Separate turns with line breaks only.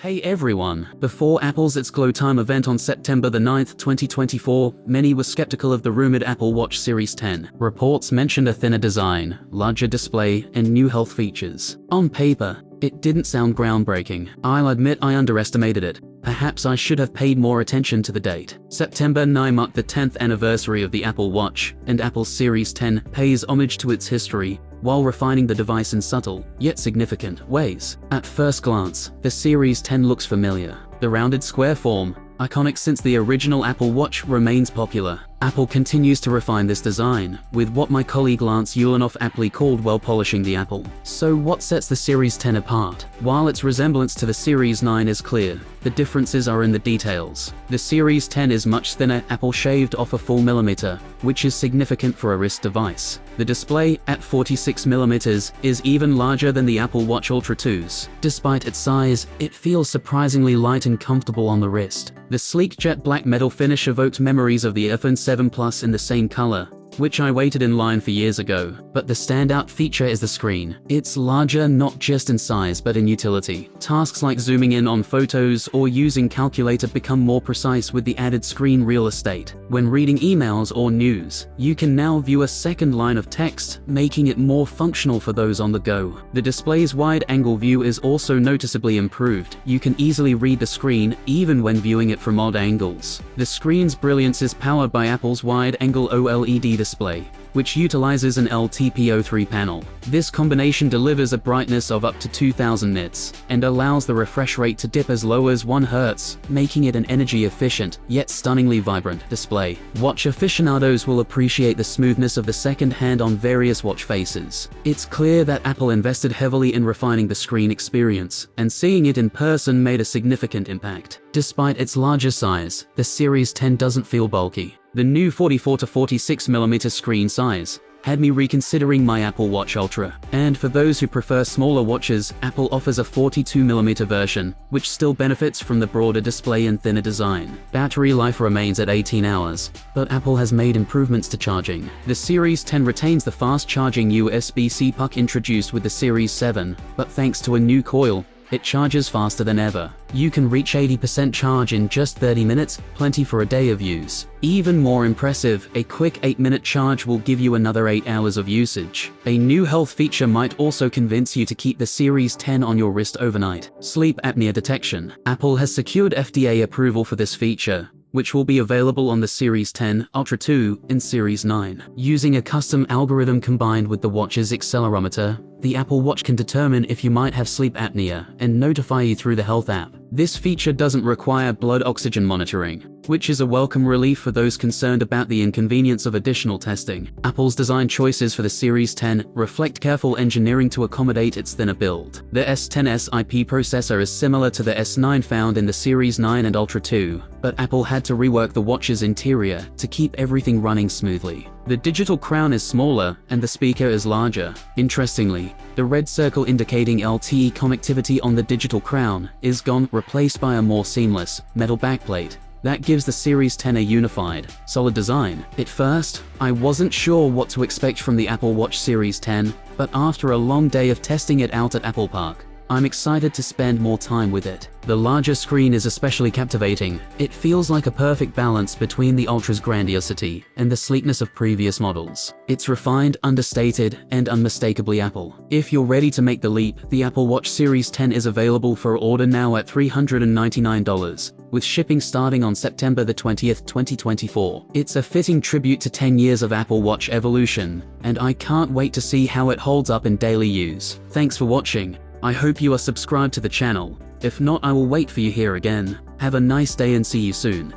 Hey everyone! Before Apple's It's Glow Time event on September the 9th, 2024, many were skeptical of the rumored Apple Watch Series 10. Reports mentioned a thinner design, larger display, and new health features. On paper, it didn't sound groundbreaking. I'll admit I underestimated it. Perhaps I should have paid more attention to the date. September 9 marked the 10th anniversary of the Apple Watch, and Apple's Series 10 pays homage to its history, while refining the device in subtle, yet significant, ways. At first glance, the Series 10 looks familiar. The rounded square form, iconic since the original Apple Watch, remains popular. Apple continues to refine this design, with what my colleague Lance Ulanoff aptly called "well polishing the apple." So what sets the Series 10 apart? While its resemblance to the Series 9 is clear, the differences are in the details. The Series 10 is much thinner. Apple shaved off a full millimeter, which is significant for a wrist device. The display, at 46mm, is even larger than the Apple Watch Ultra 2's. Despite its size, it feels surprisingly light and comfortable on the wrist. The sleek jet black metal finish evoked memories of the iPhone 7 Plus in the same color, which I waited in line for years ago. But the standout feature is the screen. It's larger not just in size but in utility. Tasks like zooming in on photos or using calculator become more precise with the added screen real estate. When reading emails or news, you can now view a second line of text, making it more functional for those on the go. The display's wide-angle view is also noticeably improved. You can easily read the screen, even when viewing it from odd angles. The screen's brilliance is powered by Apple's wide-angle OLED display, which utilizes an LTPO3 panel. This combination delivers a brightness of up to 2000 nits, and allows the refresh rate to dip as low as 1 Hz, making it an energy-efficient, yet stunningly vibrant display. Watch aficionados will appreciate the smoothness of the second hand on various watch faces. It's clear that Apple invested heavily in refining the screen experience, and seeing it in person made a significant impact. Despite its larger size, the Series 10 doesn't feel bulky. The new 44 to 46mm screen size had me reconsidering my Apple Watch Ultra. And for those who prefer smaller watches, Apple offers a 42mm version, which still benefits from the broader display and thinner design. Battery life remains at 18 hours, but Apple has made improvements to charging. The Series 10 retains the fast-charging USB-C puck introduced with the Series 7, but thanks to a new coil, it charges faster than ever. You can reach 80% charge in just 30 minutes, plenty for a day of use. Even more impressive, a quick 8-minute charge will give you another 8 hours of usage. A new health feature might also convince you to keep the Series 10 on your wrist overnight. Sleep apnea detection. Apple has secured FDA approval for this feature, which will be available on the Series 10, Ultra 2, and Series 9. Using a custom algorithm combined with the watch's accelerometer, the Apple Watch can determine if you might have sleep apnea and notify you through the Health app. This feature doesn't require blood oxygen monitoring, which is a welcome relief for those concerned about the inconvenience of additional testing. Apple's design choices for the Series 10 reflect careful engineering to accommodate its thinner build. The S10's IP processor is similar to the S9 found in the Series 9 and Ultra 2, but Apple had to rework the watch's interior to keep everything running smoothly. The digital crown is smaller, and the speaker is larger. Interestingly, the red circle indicating LTE connectivity on the digital crown is gone, replaced by a more seamless, metal backplate. That gives the Series 10 a unified, solid design. At first, I wasn't sure what to expect from the Apple Watch Series 10, but after a long day of testing it out at Apple Park, I'm excited to spend more time with it. The larger screen is especially captivating. It feels like a perfect balance between the Ultra's grandiosity and the sleekness of previous models. It's refined, understated, and unmistakably Apple. If you're ready to make the leap, the Apple Watch Series 10 is available for order now at $399, with shipping starting on September the 20th, 2024. It's a fitting tribute to 10 years of Apple Watch evolution, and I can't wait to see how it holds up in daily use. Thanks for watching. I hope you are subscribed to the channel. If not, I will wait for you here again. Have a nice day and see you soon.